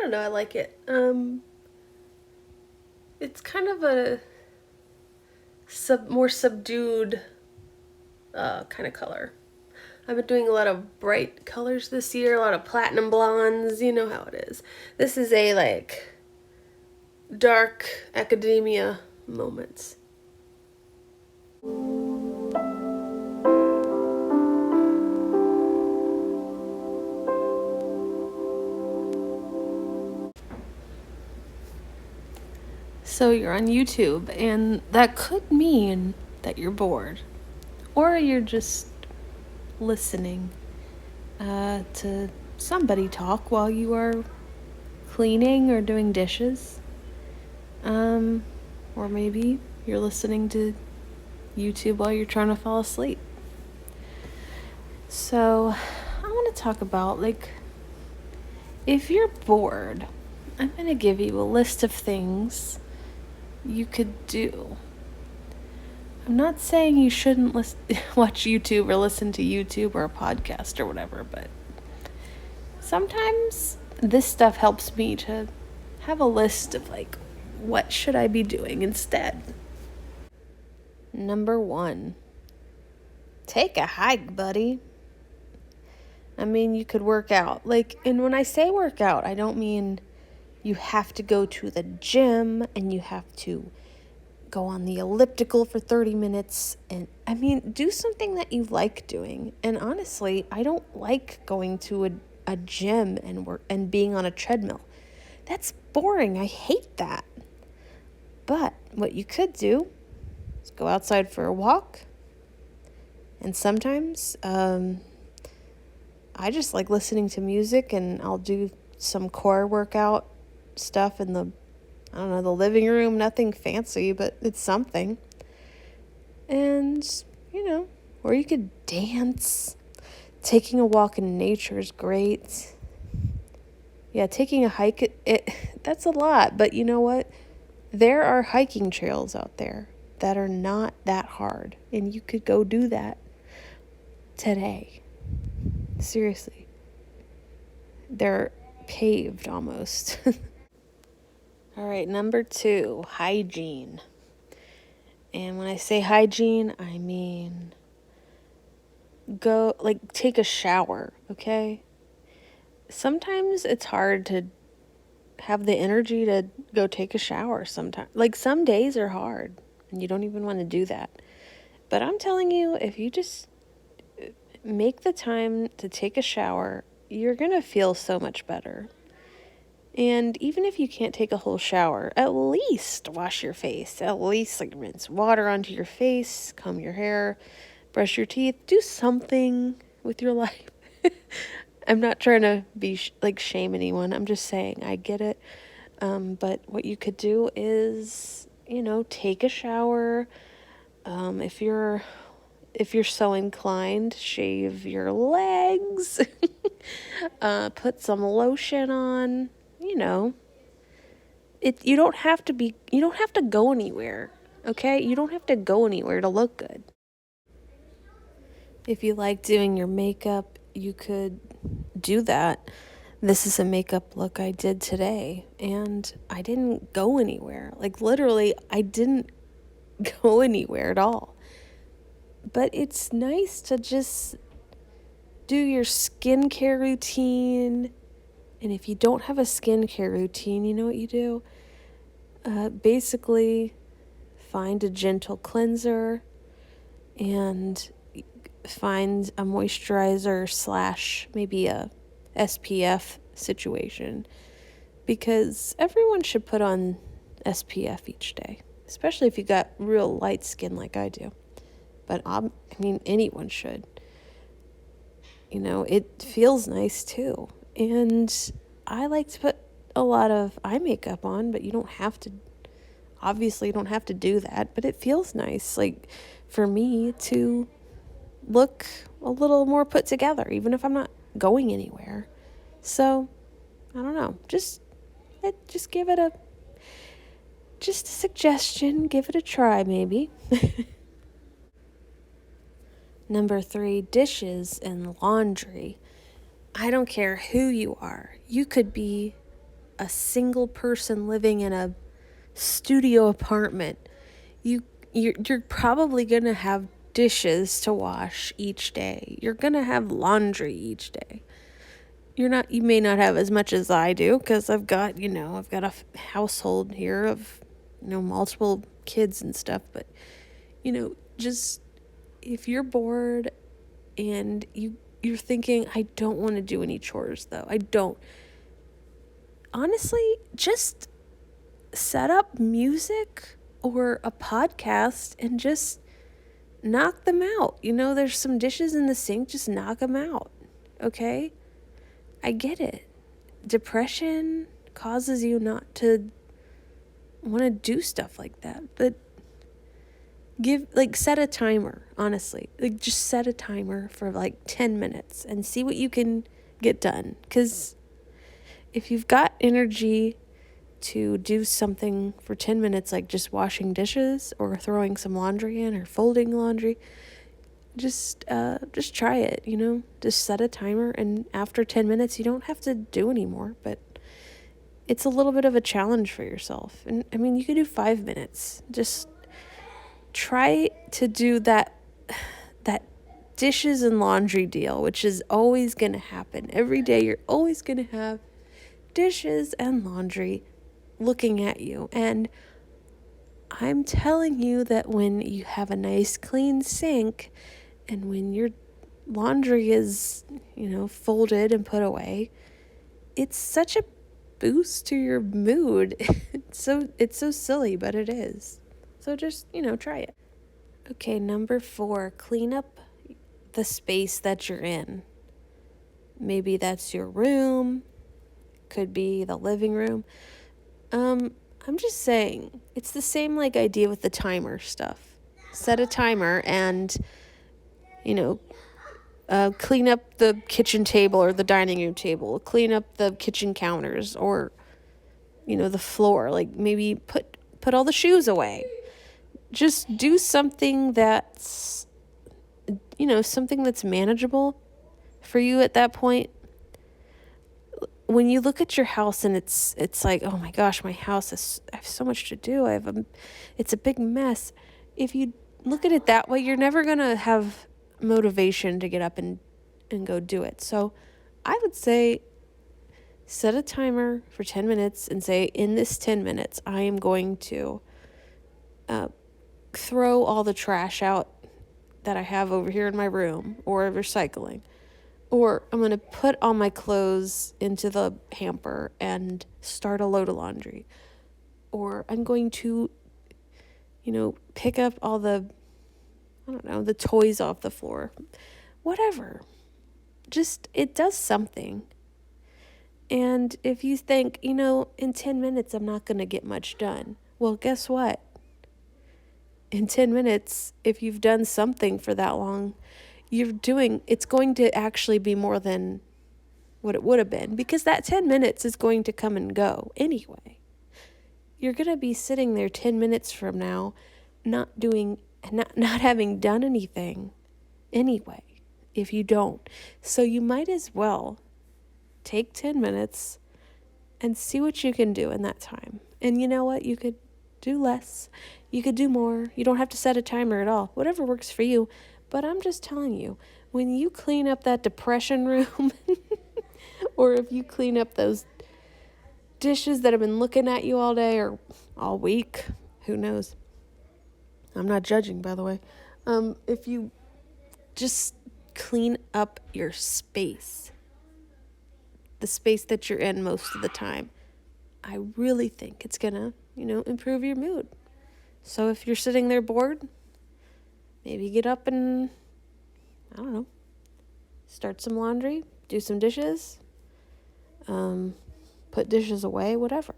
don't know, I like it. It's kind of a more subdued kind of color. I've been doing a lot of bright colors this year, a lot of platinum blondes, you know how it is. This is a like dark academia moments. So you're on YouTube, and that could mean that you're bored, or you're just listening to somebody talk while you are cleaning or doing dishes. Or maybe you're listening to YouTube while you're trying to fall asleep. So, I want to talk about, like, if you're bored, I'm going to give you a list of things you could do. I'm not saying you shouldn't watch YouTube or listen to YouTube or a podcast or whatever, but sometimes this stuff helps me to have a list of, like, what should I be doing instead? Number 1, take a hike, buddy. I mean, you could work out. Like, and when I say work out, I don't mean you have to go to the gym and you have to go on the elliptical for 30 minutes. And I mean, do something that you like doing. And honestly, I don't like going to a gym and being on a treadmill. That's boring. I hate that. But what you could do is go outside for a walk. And sometimes, I just like listening to music, and I'll do some core workout stuff in the living room. Nothing fancy, but it's something. And, or you could dance. Taking a walk in nature is great. Yeah, taking a hike, that's a lot. But you know what? There are hiking trails out there that are not that hard. And you could go do that today. Seriously. They're paved almost. All right, number 2, hygiene. And when I say hygiene, I mean take a shower, okay? Sometimes it's hard to have the energy to go take a shower sometimes. Like, some days are hard and you don't even want to do that. But I'm telling you, if you just make the time to take a shower, you're going to feel so much better. And even if you can't take a whole shower, at least wash your face. At least rinse water onto your face, comb your hair, brush your teeth. Do something with your life. I'm not trying to be shame anyone. I'm just saying I get it. But what you could do is, take a shower. If you're so inclined, shave your legs. Put some lotion on. You don't have to go anywhere, okay? You don't have to go anywhere to look good. If you like doing your makeup, you could do that. This is a makeup look I did today, and I didn't go anywhere. Like, literally, I didn't go anywhere at all. But it's nice to just do your skincare routine. And if you don't have a skincare routine, you know what you do? Basically, find a gentle cleanser and find a moisturizer / maybe a SPF situation. Because everyone should put on SPF each day, especially if you got real light skin like I do. But anyone should. It feels nice too. And I like to put a lot of eye makeup on, but you don't have to do that, but it feels nice, like, for me to look a little more put together, even if I'm not going anywhere. So, I don't know, just give it just a suggestion, give it a try, maybe. Number 3, dishes and laundry. I don't care who you are. You could be a single person living in a studio apartment, you're probably going to have dishes to wash each day. You're going to have laundry each day. You may not have as much as I do, because I've got a household here of, multiple kids and stuff. But, just if you're bored and you're thinking, I don't want to do any chores though. I don't. Honestly, just set up music or a podcast and just knock them out. There's some dishes in the sink, just knock them out. Okay? I get it. Depression causes you not to want to do stuff like that. But set a timer, honestly. Just set a timer for 10 minutes and see what you can get done. Because if you've got energy to do something for 10 minutes, like just washing dishes or throwing some laundry in or folding laundry, just try it, just set a timer, and after 10 minutes you don't have to do anymore, but it's a little bit of a challenge for yourself. And I mean, you could do 5 minutes. Just try to do that dishes and laundry deal, which is always going to happen. Every day you're always going to have dishes and laundry looking at you. And I'm telling you that when you have a nice clean sink and when your laundry is, folded and put away, it's such a boost to your mood. It's so silly, but it is. So just, try it. Okay, number 4, clean up the space that you're in. Maybe that's your room, could be the living room. I'm just saying, it's the same idea with the timer stuff. Set a timer and, clean up the kitchen table or the dining room table. Clean up the kitchen counters or, the floor. Maybe put all the shoes away. Just do something that's, something that's manageable for you at that point. When you look at your house and it's like, oh my gosh, my house I have so much to do. It's a big mess. If you look at it that way, you're never going to have motivation to get up and go do it. So I would say set a timer for 10 minutes and say, in this 10 minutes, I am going to throw all the trash out that I have over here in my room, or recycling. Or I'm going to put all my clothes into the hamper and start a load of laundry. Or I'm going to, pick up all the toys off the floor. Whatever. Just, it does something. And if you think, in 10 minutes I'm not going to get much done. Well, guess what? In 10 minutes, if you've done something for that long, it's going to actually be more than what it would have been, because that 10 minutes is going to come and go anyway. You're going to be sitting there 10 minutes from now not having done anything anyway if you don't. So you might as well take 10 minutes and see what you can do in that time. And you know what? You could do less. You could do more. You don't have to set a timer at all. Whatever works for you. But I'm just telling you, when you clean up that depression room, or if you clean up those dishes that have been looking at you all day or all week, who knows? I'm not judging, by the way. If you just clean up your space, the space that you're in most of the time, I really think it's going to, improve your mood. So if you're sitting there bored, maybe get up and, start some laundry, do some dishes, put dishes away, whatever.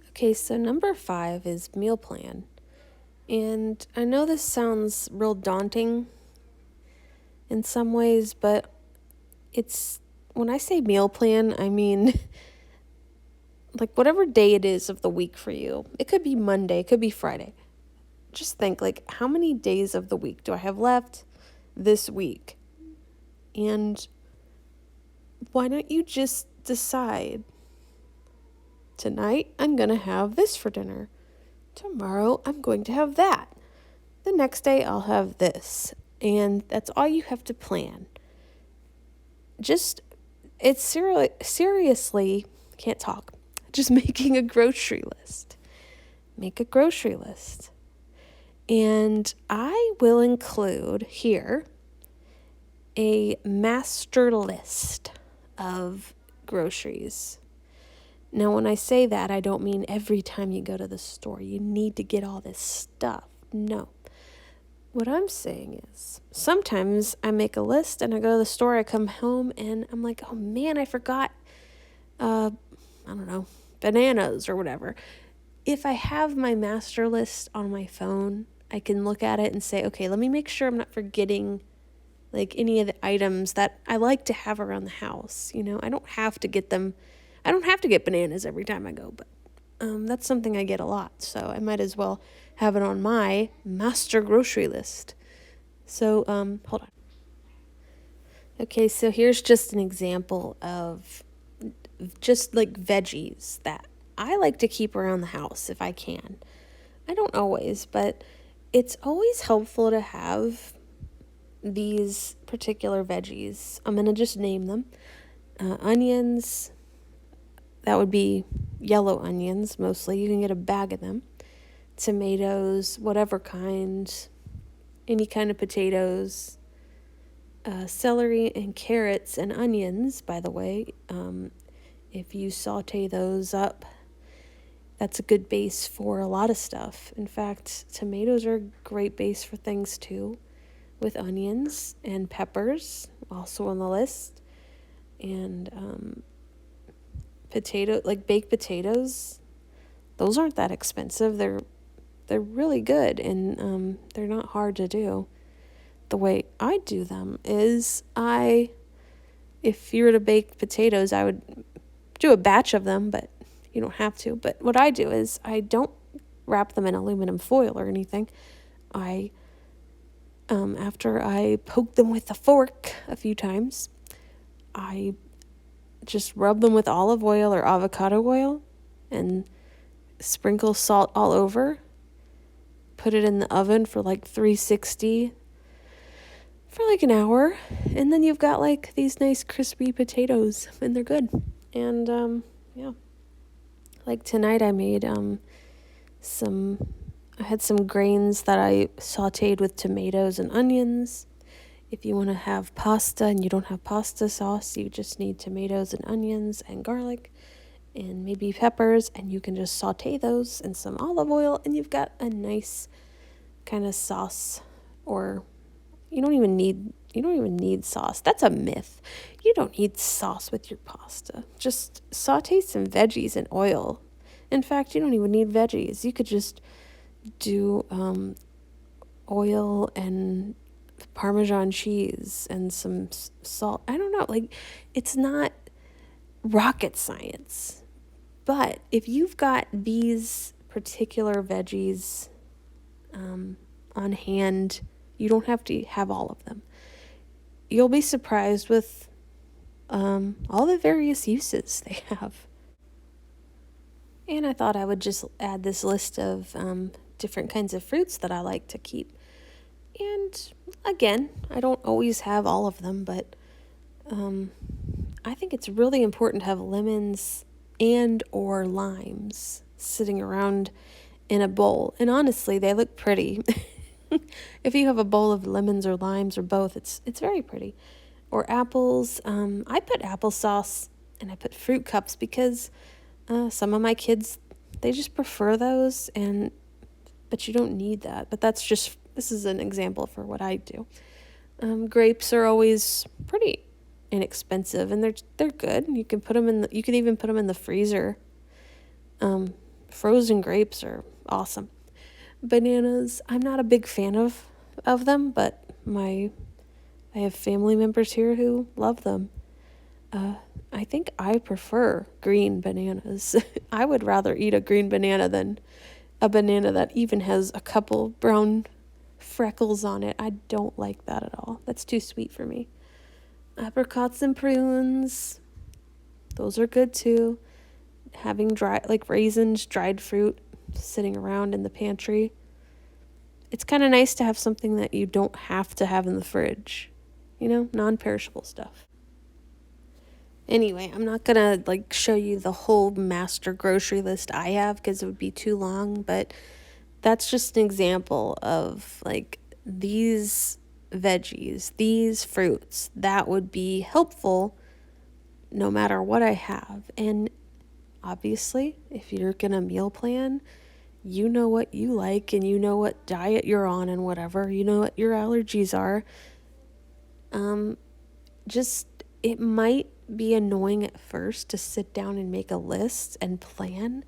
Okay, so number 5 is meal plan. And I know this sounds real daunting in some ways, but when I say meal plan, I mean whatever day it is of the week for you. It could be Monday, it could be Friday. Just think, how many days of the week do I have left this week? And why don't you just decide, tonight I'm going to have this for dinner. Tomorrow I'm going to have that. The next day I'll have this. And that's all you have to plan. Just, it's seriously, can't talk. Just making a grocery list. Make a grocery list. And I will include here a master list of groceries. Now, when I say that, I don't mean every time you go to the store, you need to get all this stuff. No. What I'm saying is, sometimes I make a list and I go to the store, I come home and I'm like, oh man, I forgot, I don't know, bananas or whatever. If I have my master list on my phone, I can look at it and say, okay, let me make sure I'm not forgetting like any of the items that I like to have around the house. You know, I don't have to get bananas every time I go, but that's something I get a lot. So I might as well have it on my master grocery list. So, hold on. Okay, so here's just an example of just like veggies that I like to keep around the house if I can. I don't always, but it's always helpful to have these particular veggies. I'm going to just name them. Onions, that would be yellow onions mostly. You can get a bag of them. Tomatoes, whatever kind, any kind of potatoes, celery and carrots and onions, by the way. If you saute those up, that's a good base for a lot of stuff. In fact, tomatoes are a great base for things too, with onions and peppers, also on the list. And baked potatoes, those aren't that expensive. They're really good, and they're not hard to do. The way I do them is if you were to bake potatoes, I would do a batch of them, but you don't have to. But what I do is I don't wrap them in aluminum foil or anything. After I poke them with a fork a few times, I just rub them with olive oil or avocado oil and sprinkle salt all over. Put it in the oven for like 360 for like an hour, and then you've got like these nice crispy potatoes, and they're good. And yeah, like tonight I made I had some grains that I sauteed with tomatoes and onions. If you want to have pasta and you don't have pasta sauce, you just need tomatoes and onions and garlic and maybe peppers, and you can just saute those in some olive oil, and you've got a nice kind of sauce. Or you don't even need sauce. That's a myth. You don't need sauce with your pasta. Just saute some veggies in oil. In fact, you don't even need veggies. You could just do oil and Parmesan cheese and some salt. I don't know. Like, it's not rocket science. But if you've got these particular veggies on hand, you don't have to have all of them. You'll be surprised with all the various uses they have. And I thought I would just add this list of different kinds of fruits that I like to keep. And again, I don't always have all of them, but I think it's really important to have lemons and or limes sitting around in a bowl. And honestly, they look pretty. If you have a bowl of lemons or limes or both, it's very pretty. Or apples. I put applesauce and I put fruit cups because some of my kids, they just prefer those, but you don't need that. But this is an example for what I do. Grapes are always pretty inexpensive, and they're good. You can even put them in the freezer. Frozen grapes are awesome. Bananas, I'm not a big fan of them, but I have family members here who love them. I think I prefer green bananas. I would rather eat a green banana than a banana that even has a couple brown freckles on it. I don't like that at all. That's too sweet for me. Apricots and prunes. Those are good too. Having like raisins, dried fruit sitting around in the pantry. It's kind of nice to have something that you don't have to have in the fridge. Non-perishable stuff. Anyway, I'm not going to like show you the whole master grocery list I have because it would be too long, but that's just an example of like these veggies, these fruits that would be helpful no matter what I have. And obviously, if you're going to meal plan, you know what you like and you know what diet you're on and whatever, you know what your allergies are. Just it might be annoying at first to sit down and make a list and plan,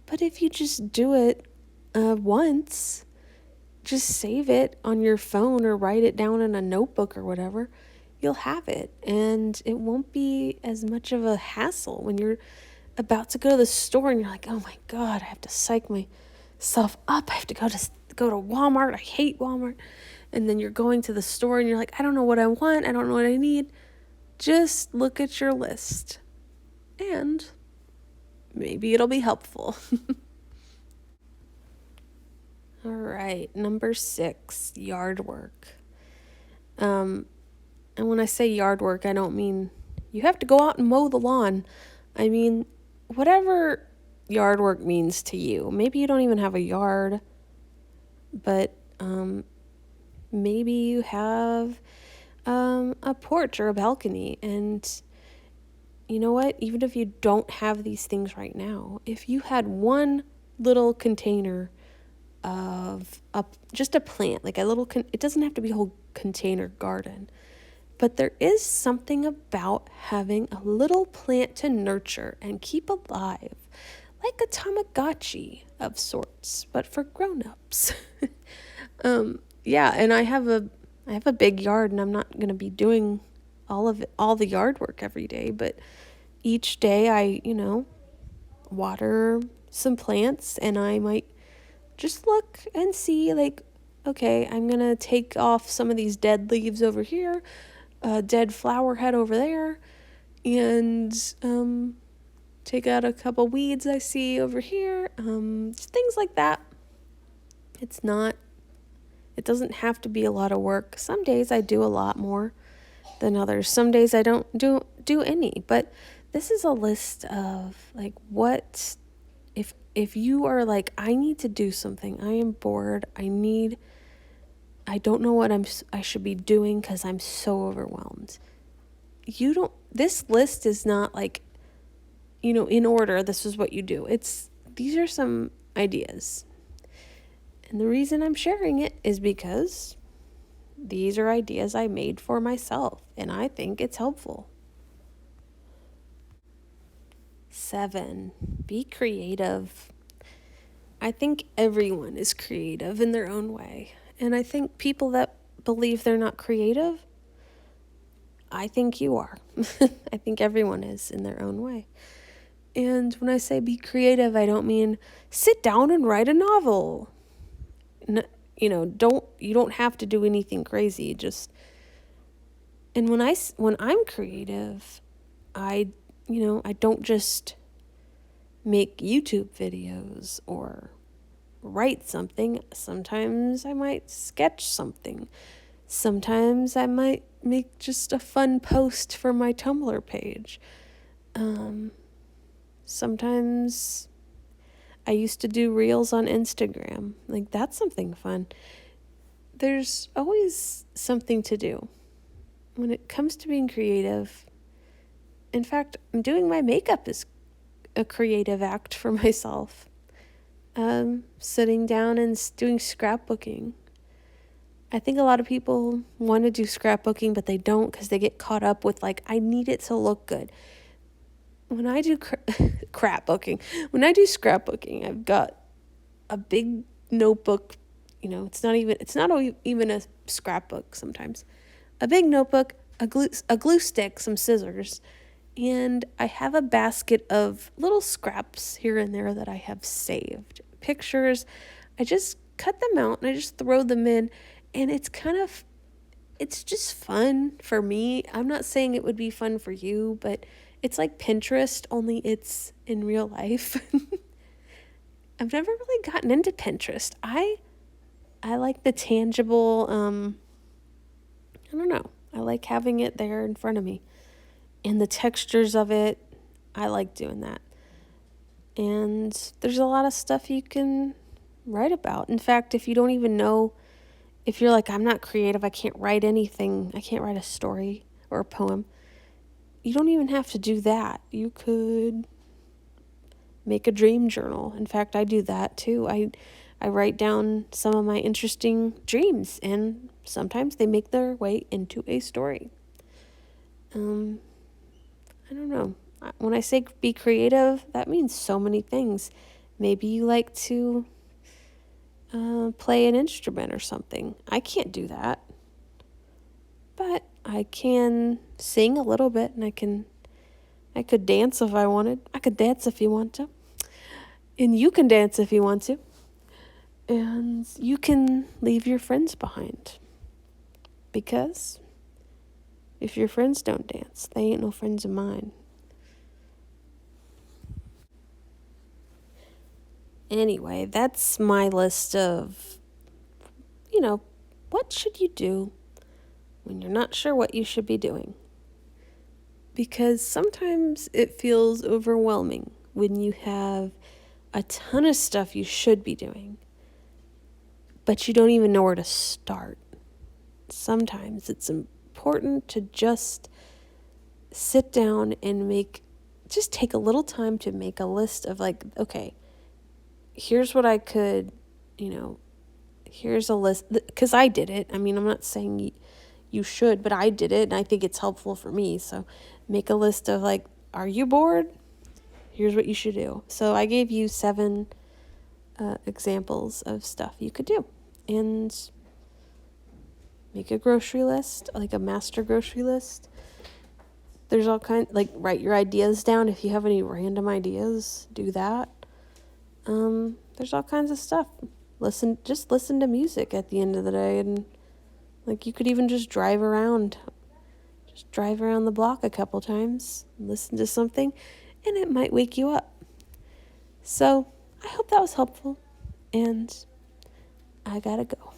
but if you just do it once, just save it on your phone or write it down in a notebook or whatever, you'll have it, and it won't be as much of a hassle when you're about to go to the store and you're like, oh my God, I have to psych myself up. I have to go to Walmart. I hate Walmart. And then you're going to the store and you're like, I don't know what I want. I don't know what I need. Just look at your list and maybe it'll be helpful. All right, number 6, yard work. And when I say yard work, I don't mean you have to go out and mow the lawn. I mean, whatever yard work means to you. Maybe you don't even have a yard, but maybe you have a porch or a balcony. And you know what? Even if you don't have these things right now, if you had one little container of just a plant, like a little, it doesn't have to be a whole container garden, but there is something about having a little plant to nurture and keep alive, like a Tamagotchi of sorts, but for grown-ups. Yeah, and I have a big yard, and I'm not going to be doing all the yard work every day, but each day I, water some plants, and I might just look and see, like, okay, I'm going to take off some of these dead leaves over here, a dead flower head over there, and take out a couple weeds I see over here, things like that. It doesn't have to be a lot of work. Some days I do a lot more than others. Some days I don't do any, but this is a list of like what if you are like, I need to do something, I am bored, I don't know what I should be doing because I'm so overwhelmed. This list is not like, in order, this is what you do. These are some ideas. And the reason I'm sharing it is because these are ideas I made for myself, and I think it's helpful. 7, be creative. I think everyone is creative in their own way. And I think people that believe they're not creative, I think you are. I think everyone is in their own way. And when I say be creative, I don't mean sit down and write a novel. No, you don't have to do anything crazy. And when I'm creative, I don't just make YouTube videos or write something. Sometimes I might sketch something. Sometimes I might make just a fun post for my Tumblr page. Sometimes I used to do reels on Instagram. Like, that's something fun. There's always something to do. When it comes to being creative, in fact, doing my makeup is a creative act for myself. Sitting down and doing scrapbooking. I think a lot of people want to do scrapbooking, but they don't because they get caught up with, like, I need it to look good. When I do when I do scrapbooking, I've got a big notebook. It's not even a scrapbook sometimes. A big notebook, a glue stick, some scissors, and I have a basket of little scraps here and there that I have saved. Pictures, I just cut them out and I just throw them in, and it's just fun for me. I'm not saying it would be fun for you, but It's like Pinterest, only it's in real life. I've never really gotten into Pinterest. I like the tangible, I don't know. I like having it there in front of me. And the textures of it, I like doing that. And there's a lot of stuff you can write about. In fact, if you don't even know, if you're like, I'm not creative, I can't write anything, I can't write a story or a poem, you don't even have to do that. You could make a dream journal. In fact, I do that too. I write down some of my interesting dreams, and sometimes they make their way into a story. I don't know. When I say be creative, that means so many things. Maybe you like to play an instrument or something. I can't do that, but I can sing a little bit, and I could dance if I wanted. I could dance if you want to, and you can dance if you want to, and you can leave your friends behind, because if your friends don't dance, they ain't no friends of mine. Anyway, that's my list of, what should you do when you're not sure what you should be doing? Because sometimes it feels overwhelming when you have a ton of stuff you should be doing, but you don't even know where to start. Sometimes it's important to just sit down and just take a little time to make a list of like, okay, here's what I could, here's a list, because I did it. I mean, I'm not saying you should, but I did it, and I think it's helpful for me. So make a list of like, are you bored? Here's what you should do. So I gave you 7 examples of stuff you could do, and make a grocery list, like a master grocery list. There's all kinds, like write your ideas down. If you have any random ideas, do that. There's all kinds of stuff. Just listen to music at the end of the day, and like you could even just drive around the block a couple times, listen to something, and it might wake you up. So I hope that was helpful, and I gotta go.